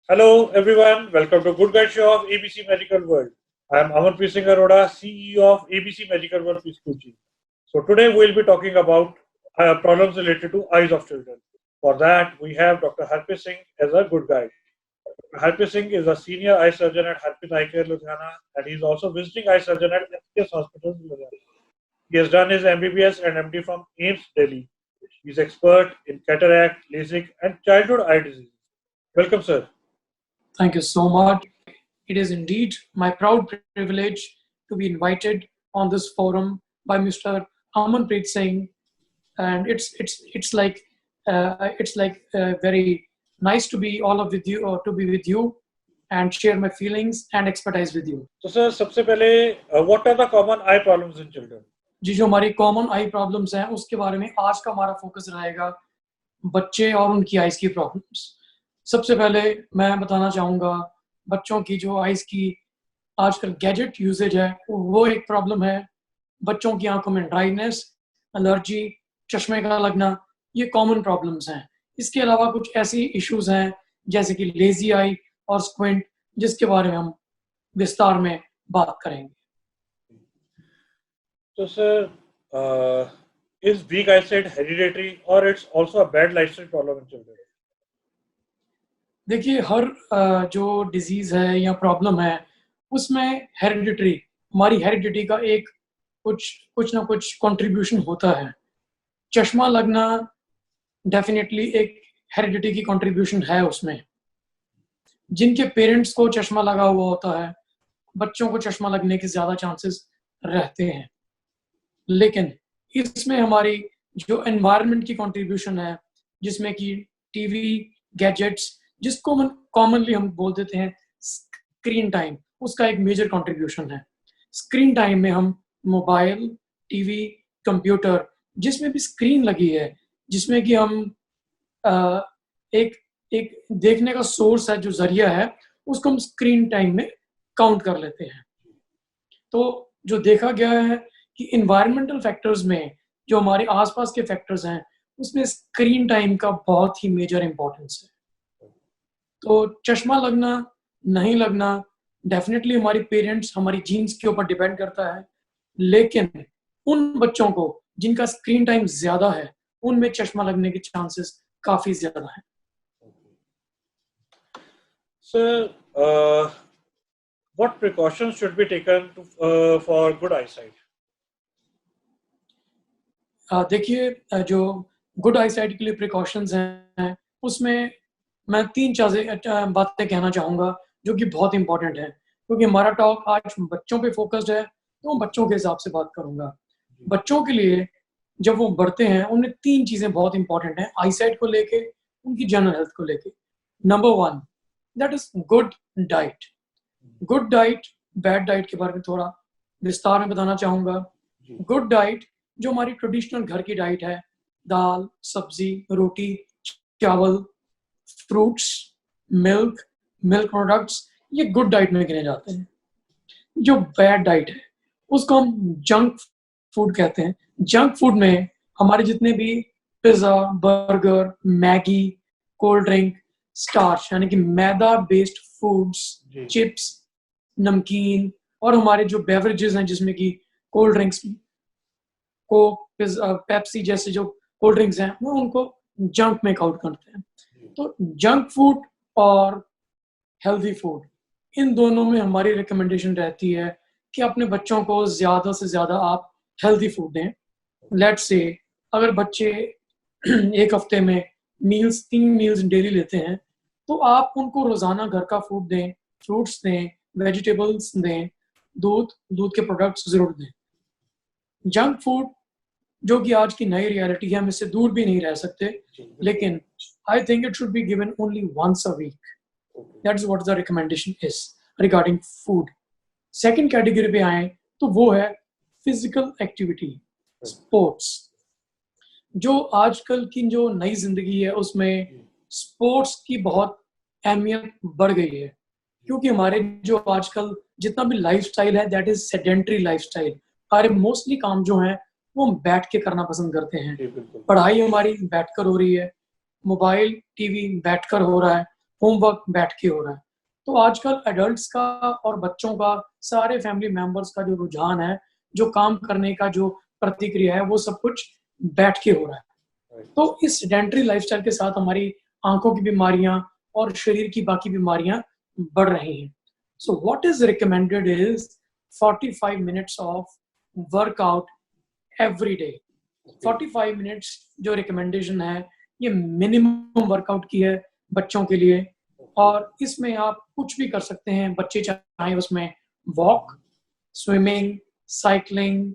Hello everyone, welcome to Good Guide Show of ABC Medical World. I am Amarpreet Singh Arora, CEO of ABC Medical World Piskuchi. So today we'll be talking about problems related to eyes of children. For that, we have Dr. Harpreet Singh as a good guide. Dr. Harpreet Singh is a senior eye surgeon at Harpreet Eye Care Ludhiana, and he's also visiting eye surgeon at SKS Hospital Ludhiana. He has done his MBBS and MD from AIMS Delhi. He's expert in cataract, LASIK, and childhood eye disease. Welcome, sir. Thank you so much. It is indeed my proud privilege to be invited on this forum by Mr. Amanpreet Singh, and it's like very nice to be all of with you or to be with you and share my feelings and expertise with you. So, sir, सबसे पहले what are the common eye problems in children? जी जो हमारी common आई problems हैं उसके बारे में आज का हमारा फोकस रहेगा बच्चे और उनकी आइज की प्रॉब्लम्स। सबसे पहले मैं बताना चाहूँगा बच्चों की जो आइज की आजकल गैजेट यूसेज है वो एक प्रॉब्लम है। बच्चों की आंखों में ड्राइनेस, एलर्जी, चश्मे का लगना, ये कॉमन प्रॉब्लम्स हैं। इसके अलावा कुछ ऐसी इश्यूज हैं जैसे कि लेजी आई और स्क्विंट, जिसके बारे में हम विस्तार में बात करेंगे। So, sir, is weak eyesight hereditary or it's also a bad lifestyle problem in children? देखिए हर जो डिजीज है या प्रॉब्लम है उसमें हेरिडिटरी, हमारी हेरिडिटी का एक कुछ ना कुछ कंट्रीब्यूशन होता है। चश्मा लगना डेफिनेटली एक हेरिडिटी की कंट्रीब्यूशन है उसमें। जिनके पेरेंट्स को चश्मा लगा हुआ होता है बच्चों को चश्मा लगने के ज्यादा चांसेस रहते हैं, लेकिन इसमें हमारी जो एनवायरनमेंट की कंट्रीब्यूशन है जिसमें कि टीवी, गैजेट्स, जिसको कॉमनली हम बोल देते हैं स्क्रीन टाइम, उसका एक मेजर कंट्रीब्यूशन है। स्क्रीन टाइम में हम मोबाइल, टीवी, कंप्यूटर, जिसमें भी स्क्रीन लगी है, जिसमें कि हम एक एक देखने का सोर्स है, जो जरिया है, उसको हम स्क्रीन टाइम में काउंट कर लेते हैं। तो जो देखा गया है कि इन्वायरमेंटल फैक्टर्स में जो हमारे आसपास के फैक्टर्स हैं उसमें स्क्रीन टाइम का बहुत ही मेजर इंपॉर्टेंस है। तो चश्मा लगना, नहीं लगना डेफिनेटली हमारी पेरेंट्स, हमारी जीन्स के ऊपर डिपेंड करता है, लेकिन उन बच्चों को जिनका स्क्रीन टाइम ज्यादा है उनमें चश्मा लगने के चांसेस काफी ज्यादा हैं। Sir, what precautions should be taken for good eyesight? देखिए जो गुड आईसाइट के लिए प्रिकॉशंस हैं उसमें मैं तीन बातें कहना चाहूँगा जो कि बहुत इंपॉर्टेंट है, क्योंकि हमारा टॉक आज बच्चों पे फोकस्ड है तो बच्चों के हिसाब से बात करूँगा। बच्चों के लिए जब वो बढ़ते हैं उनमें तीन चीज़ें बहुत इंपॉर्टेंट हैं आईसाइट को लेके, उनकी जनरल हेल्थ को लेके। Number one, that is good diet. Good diet, bad diet के बारे में थोड़ा विस्तार में बताना चाहूँगा। गुड डाइट जो हमारी ट्रेडिशनल घर की डाइट है, दाल, सब्जी, रोटी, चावल, फ्रूट्स, मिल्क प्रोडक्ट्स, ये गुड डाइट में गिने जाते हैं। जो बैड डाइट है उसको हम जंक फूड कहते हैं। जंक फूड में हमारे जितने भी pizza, burger, Maggi, cold drink, starch यानी कि मैदा बेस्ड फूड्स, चिप्स, नमकीन और हमारे जो बेवरेजेस हैं जिसमें कि कोल्ड ड्रिंक्स, कोक, पेप्सी जैसे जो कोल्ड ड्रिंक्स हैं वो उनको जंक में काउंट करते हैं। तो जंक फूड और हेल्दी फूड, इन दोनों में हमारी रिकमेंडेशन रहती है कि अपने बच्चों को ज़्यादा से ज़्यादा आप हेल्दी फूड दें। लेट्स से अगर बच्चे एक हफ्ते में 3 मील्स डेली लेते हैं तो आप उनको रोज़ाना घर का फूड दें, फ्रूट्स दें, वेजिटेबल्स दें, दूध के प्रोडक्ट्स ज़रूर दें। जंक फूड जो कि आज की नई रियलिटी है, हम इससे दूर भी नहीं रह सकते, लेकिन I think it should be given only once a week. That is what the recommendation is regarding food. Second category पे आए तो वो है फिजिकल एक्टिविटी, स्पोर्ट्स। जो आजकल की जो नई जिंदगी है उसमें स्पोर्ट्स की बहुत अहमियत बढ़ गई है, क्योंकि हमारे जो आजकल जितना भी लाइफस्टाइल है दैट इज सेडेंटरी लाइफस्टाइल। हमारे मोस्टली काम जो है वो हम बैठ के करना पसंद करते हैं। पढ़ाई हमारी बैठकर हो रही है, मोबाइल, टीवी बैठकर हो रहा है, होमवर्क बैठ के हो रहा है। तो आजकल एडल्ट्स का और बच्चों का, सारे फैमिली मेंबर्स का जो रुझान है, जो काम करने का जो प्रतिक्रिया है, वो सब कुछ बैठ के हो रहा है। तो इस सेडेंटरी लाइफस्टाइल के साथ हमारी आंखों की बीमारियां और शरीर की बाकी बीमारियां बढ़ रही हैं। सो what is recommended is 45 minutes of workout every day. 45 minutes जो रिकमेंडेशन है, ये मिनिमम वर्कआउट की है बच्चों के लिए। और इसमें आप कुछ भी कर सकते हैं। बच्चे चाहे उसमें वॉक, स्विमिंग, साइकिलिंग,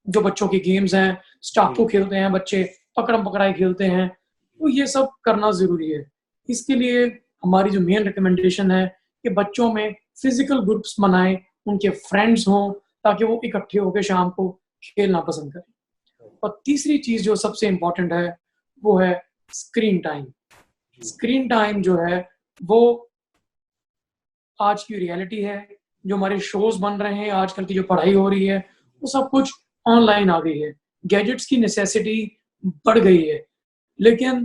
जो बच्चों की गेम्स हैं, स्टापू खेलते हैं बच्चे, पकड़म पकड़ाई खेलते हैं, तो ये सब करना जरूरी है। इसके लिए हमारी जो मेन रिकमेंडेशन है कि बच्चों में फिजिकल ग्रुप्स बनाएं, उनके फ्रेंड्स हों, ताकि वो इकट्ठे होकर शाम को खेलना पसंद करें। और तीसरी चीज जो सबसे इम्पोर्टेंट है वो है स्क्रीन टाइम। स्क्रीन टाइम जो है वो आज की रियलिटी है। जो हमारे शोज बन रहे हैं, आजकल की जो पढ़ाई हो रही है, वो सब कुछ ऑनलाइन आ गई है। गैजेट्स की नेसेसिटी बढ़ गई है, लेकिन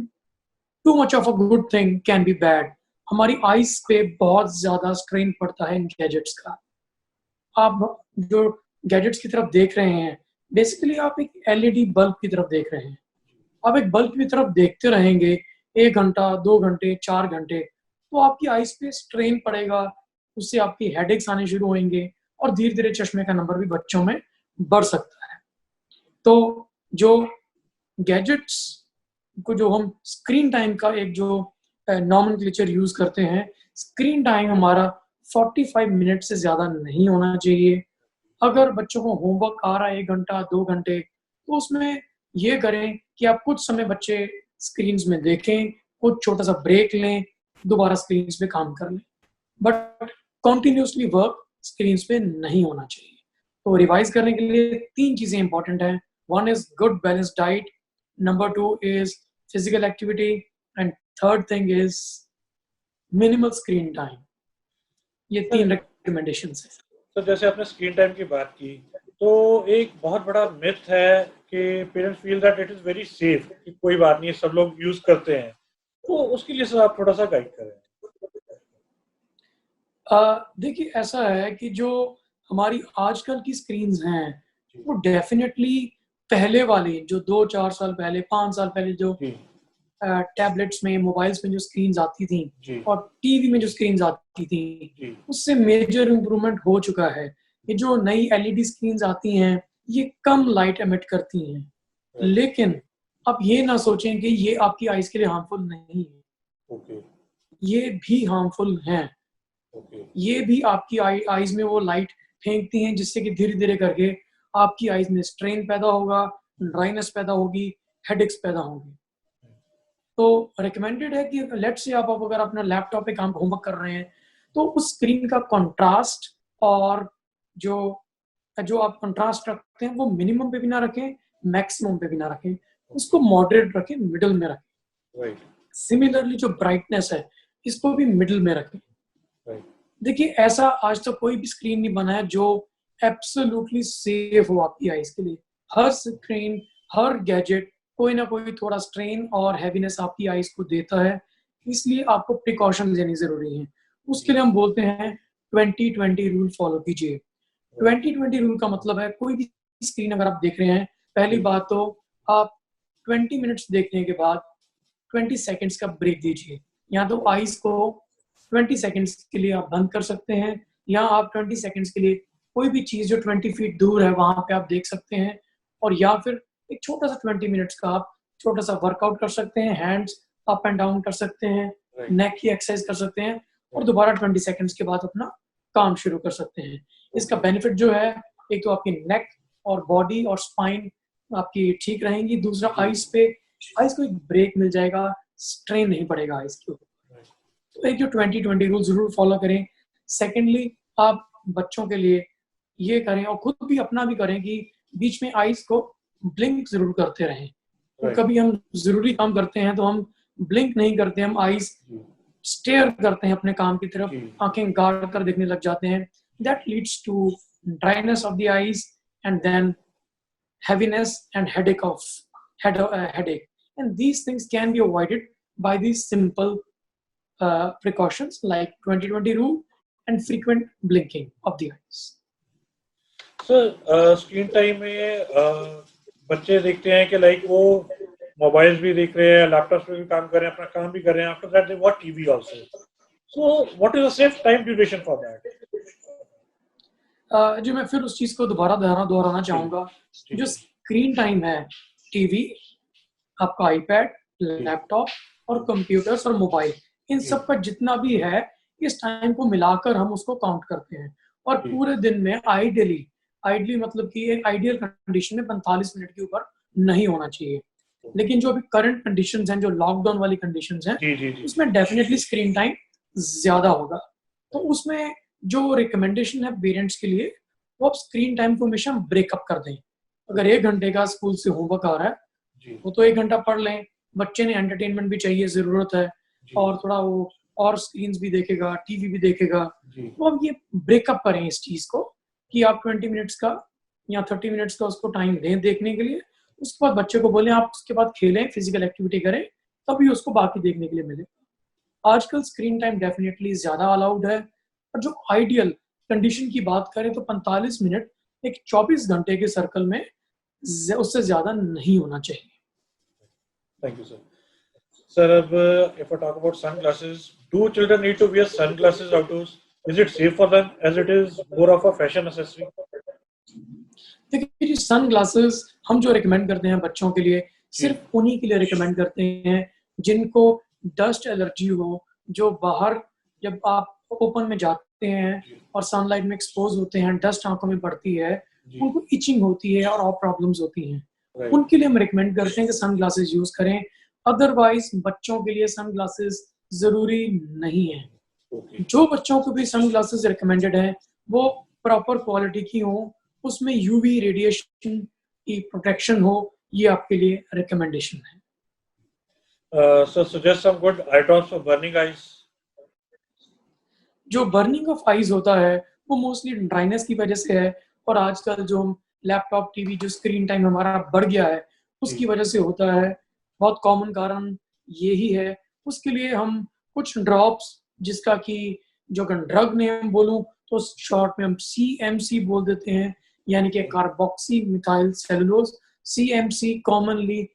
too much of a good thing can be bad. हमारी आईज पे बहुत ज्यादा स्ट्रेन पड़ता है इन गैजेट्स का। आप जो गैजेट्स की तरफ देख रहे हैं, बेसिकली आप एक एलईडी बल्ब की तरफ देख रहे हैं। आप एक बल्ब की तरफ देखते रहेंगे 1 घंटा, 2 घंटे, 4 घंटे, तो आपकी आईज पे स्ट्रेन पड़ेगा। उससे आपकी हेडेक्स आने शुरू होंगे और धीरे धीरे चश्मे का नंबर भी बच्चों में बढ़ सकता है। तो जो गैजेट्स को, जो हम स्क्रीन टाइम का एक जो नॉमेनक्लेचर यूज करते हैं, स्क्रीन टाइम हमारा 45 मिनट से ज्यादा नहीं होना चाहिए। अगर बच्चों को होमवर्क आ रहा है 1 घंटा, 2 घंटे, तो उसमें ये करें कि आप कुछ समय बच्चे स्क्रीन्स में देखें, कुछ छोटा सा ब्रेक लें, दोबारा स्क्रीन्स पे काम कर लें, बट कॉन्टिन्यूसली वर्क स्क्रीन्स पे नहीं होना चाहिए। तो रिवाइज करने के लिए 3 चीजें इंपॉर्टेंट हैं। 1 is good balance diet, number 2 is physical activity, and third thing is minimal screen time. ये 3 रिकमेंडेशंस हैं। तो जैसे आपने स्क्रीन टाइम की बात की, तो एक बहुत बड़ा मिथ है कि parents feel that it is very safe, कि कोई बात नहीं, सब लोग यूज करते हैं। तो उसके लिए सर आप थोड़ा सा गाइड करें। देखिए, ऐसा है कि जो हमारी आजकल की स्क्रीन्स हैं, वो डेफिनेटली पहले वाली जो 2-4 साल पहले, 5 साल पहले जो टैबलेट्स में, मोबाइल्स में जो स्क्रीन्स आती थी और टीवी में जो स्क्रीन्स आती थी, उससे मेजर इम्प्रूवमेंट हो चुका है। ये जो नई एलईडी स्क्रीन्स आती हैं, ये कम लाइट एमिट करती हैं, लेकिन आप ये ना सोचें कि ये आपकी आइज के लिए हार्मफुल नहीं है। ये भी हार्मफुल हैं। ये भी आपकी आइज में वो लाइट फेंकती हैं, जिससे कि धीरे धीरे करके आपकी आइज में स्ट्रेन पैदा होगा, ड्राइनेस पैदा होगी, हेडेक्स पैदा होंगे। तो रिकमेंडेड है कि लेट्स से आप अगर अपना लैपटॉप पे काम, होमवर्क कर रहे हैं, तो उस स्क्रीन का कंट्रास्ट और जो जो आप कंट्रास्ट रखते हैं, वो मिनिमम पे भी ना रखें, मैक्सिमम पे भी ना रखें, उसको मॉडरेट रखें, मिडिल में रखें। सिमिलरली जो ब्राइटनेस है, इसको भी मिडिल में रखें। देखिए, ऐसा आज तक कोई भी स्क्रीन नहीं बना है जो एब्सोल्युटली सेफ हो आपकी आइज के लिए। हर स्क्रीन, हर गैजेट कोई ना कोई थोड़ा स्ट्रेन और हैवीनेस आपकी आइज को देता है, इसलिए आपको प्रिकॉशन लेनी जरूरी है। उसके लिए हम बोलते हैं 20-20 रूल फॉलो कीजिए। 20-20 रूल का मतलब है, कोई भी स्क्रीन अगर आप देख रहे हैं, पहली बात तो आप 20 मिनट्स देखने के बाद 20 सेकेंड्स का ब्रेक दीजिए। या तो आइज को 20 सेकेंड्स के लिए आप बंद कर सकते हैं, या आप 20 सेकेंड्स के लिए कोई भी चीज जो 20 फीट दूर है वहां पे आप देख सकते हैं, और या फिर एक छोटा सा 20 मिनट्स का आप छोटा सा वर्कआउट कर सकते हैं, हैंड्स अप एंड डाउन कर सकते हैं, नेक की एक्सरसाइज कर सकते हैं, और दोबारा 20 सेकेंड्स के बाद अपना काम शुरू कर सकते हैं। इसका बेनिफिट जो है, एक तो आपकी नेक और बॉडी और स्पाइन आपकी ठीक रहेंगी, दूसरा आइज को एक ब्रेक मिल जाएगा, स्ट्रेन नहीं पड़ेगा आइज के ऊपर। तो एक जो 20-20 रूल जरूर फॉलो करें। सेकेंडली, आप बच्चों के लिए ये करें और खुद भी अपना भी करें कि बीच में आइज को ब्लिंक जरूर करते रहें। तो कभी हम जरूरी काम करते हैं तो हम ब्लिंक नहीं करते, हम आइज स्टेयर करते हैं अपने काम की तरफ, आंखें गाड़ कर देखने लग जाते हैं। That leads to dryness of the eyes and then heaviness and headache. And these things can be avoided by these simple precautions like 20/20 rule and frequent blinking of the eyes. Sir screen time में बच्चे देखते हैं कि like वो mobiles भी देख रहे हैं, लैपटॉप्स पे भी काम कर रहे हैं, अपना काम भी कर रहे हैं, after that they watch TV also. So what is the safe time duration for that? जी मैं फिर उस चीज को दोहराना चाहूंगा. जो स्क्रीन टाइम है, टीवी, आपका आईपैड, लैपटॉप और कंप्यूटर्स और मोबाइल, इन सब का जितना भी है, इस टाइम को मिलाकर हम उसको काउंट करते हैं. और पूरे दिन में आइडियली मतलब कि एक आइडियल कंडीशन में 45 मिनट के ऊपर नहीं होना चाहिए. लेकिन जो अभी करंट कंडीशंस हैं, जो लॉकडाउन वाली कंडीशंस हैं, उसमें डेफिनेटली स्क्रीन टाइम ज्यादा होगा. तो उसमें जो रिकमेंडेशन है पेरेंट्स के लिए, वो आप स्क्रीन टाइम को हमेशा ब्रेकअप कर दें. अगर 1 घंटे का स्कूल से होमवर्क आ रहा है, वो तो 1 घंटा पढ़ लें. बच्चे ने एंटरटेनमेंट भी चाहिए, जरूरत है, और थोड़ा वो और स्क्रीन्स भी देखेगा, टीवी भी देखेगा. तो अब ये ब्रेकअप करें इस चीज को कि आप 20 मिनट्स का या 30 मिनट्स का उसको टाइम दें देखने के लिए. उसके बाद बच्चे को बोलें आप उसके बाद खेलें, फिजिकल एक्टिविटी करें, तभी उसको बाकी देखने के लिए मिले. आजकल स्क्रीन टाइम डेफिनेटली ज्यादा अलाउड है. और जो आइडियल कंडीशन की बात करें तो 45 मिनट एक 24 घंटे के सर्कल में उससे ज्यादा नहीं होना चाहिए. Thank you sir. सर, अब if I talk about sunglasses, do children need to wear sunglasses outdoors? Is it safe for them as it is more of a fashion accessory? देखिए जी, सन ग्लासेस हम जो recommend करते हैं बच्चों के लिए, सिर्फ उन्हीं के लिए रिकमेंड करते हैं जिनको डस्ट एलर्जी हो, जो बाहर जब आप ओपन में जाते हैं और सनलाइट में एक्सपोज होते हैं, डस्ट आंखों में पड़ती है, उनको इचिंग होती है और प्रॉब्लम्स होती हैं. उनके लिए हम रिकमेंड करते हैं कि सन ग्लासेस यूज करें. अदरवाइज बच्चों के लिए सन ग्लासेस जरूरी नहीं है. जो बच्चों को भी सन ग्लासेस रिकमेंडेड है, वो प्रॉपर क्वालिटी की हो, उसमें यूवी रेडिएशन की प्रोटेक्शन हो, ये आपके लिए रिकमेंडेशन है. So suggest some good eye drops for burning eyes. जो बर्निंग ऑफ आईज होता है, वो मोस्टली ड्राइनेस की वजह से है. और आजकल जो लैपटॉप, टीवी, जो स्क्रीन टाइम हमारा बढ़ गया है, उसकी वजह से होता है. बहुत कॉमन कारण यही है. उसके लिए हम कुछ ड्रॉप्स, जिसका कि जो ड्रग नेम बोलूं तो शॉर्ट में हम CMC बोल देते हैं, यानी कि carboxymethyl cellulose. CMC commonly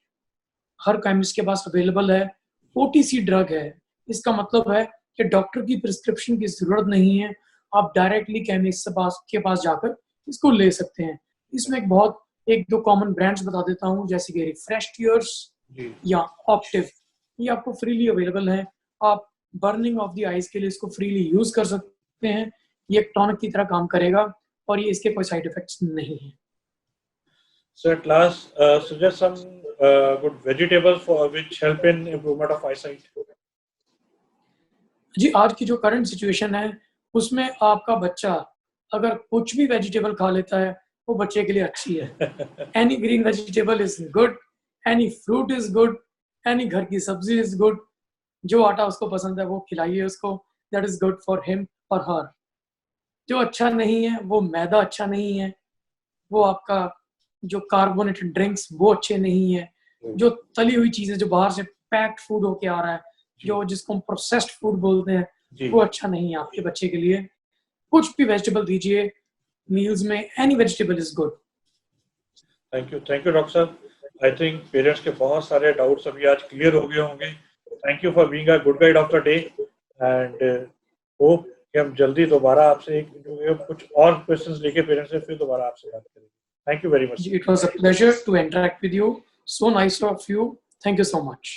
हर केमिस्ट के पास अवेलेबल है. OTC ड्रग है. इसका मतलब है कि डॉक्टर की प्रिस्क्रिप्शन की जरूरत नहीं है, आप डायरेक्टली केमिस्ट के पास जाकर इसको ले सकते हैं. इसमें एक दो कॉमन ब्रांड्स बता देता हूँ, जैसे कि रिफ्रेश टीयर्स या ऑप्टिव. ये आपको फ्रीली अवेलेबल है. आप बर्निंग ऑफ द आईज के लिए इसको फ्रीली यूज कर सकते हैं. ये एक टॉनिक की तरह काम करेगा और ये इसके कोई साइड इफेक्ट्स नहीं है. So at last, suggest some good vegetables for which help in improvement of eyesight. जी, आज की जो करंट सिचुएशन है, उसमें आपका बच्चा अगर कुछ भी वेजिटेबल खा लेता है, वो बच्चे के लिए अच्छी है. Any green vegetable is good, any fruit is good, any घर की सब्जी इज गुड. जो आटा उसको पसंद है वो खिलाइए उसको, that is good for him और हर. जो अच्छा नहीं है, वो मैदा अच्छा नहीं है, वो आपका जो कार्बोनेटेड ड्रिंक्स वो अच्छे नहीं है, जो तली हुई चीजें जो बाहर से पैक्ड फूड होके आ रहा है, जो जिसको हम प्रोसेस्ड फूड बोलते हैं, वो अच्छा नहीं है आपके बच्चे के लिए. कुछ भी वेजिटेबल दीजिए मील्स में, any vegetable is good. Thank you doctor साहब. आई थिंक पेरेंट्स के बहुत सारे डाउट्स अभी आज क्लियर हो गए होंगे. Thank you for being a good guide of the day and hope कि हम जल्दी दोबारा आपसे कुछ और क्वेश्चंस लेके पेरेंट्स से फिर दोबारा आपसे बात करेंगे. Thank you very much. It was a pleasure to interact with you. So nice of you. Thank you so much.